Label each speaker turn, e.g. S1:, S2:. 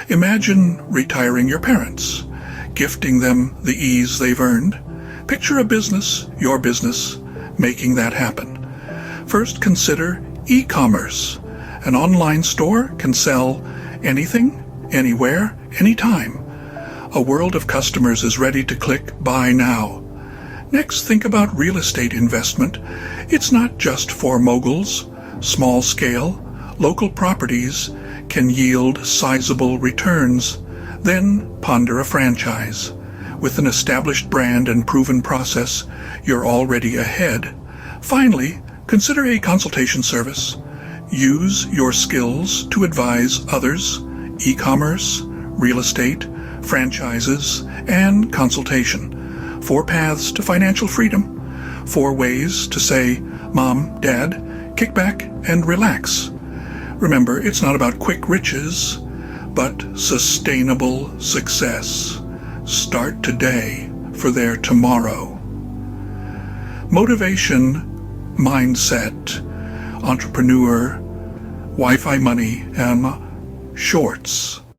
S1: Imagine retiring your parents, gifting them the ease they've earned. Picture a business, your business, making that happen. First, consider e-commerce. An online store can sell anything, anywhere, anytime. A world of customers is ready to click buy now. Next, think about real estate investment. It's not just for moguls. Small scale, local properties can yield sizable returns. Then ponder a franchise. With an established brand and proven process, you're already ahead. Finally, consider a consultation service. Use your skills to advise others, e-commerce, real estate, franchises, and consultation. 4 paths to financial freedom. 4 ways to say, Mom, Dad, kick back and relax. Remember, it's not about quick riches, but sustainable success. Start today for their tomorrow. Motivation, mindset, entrepreneur, Wi-Fi money, and shorts.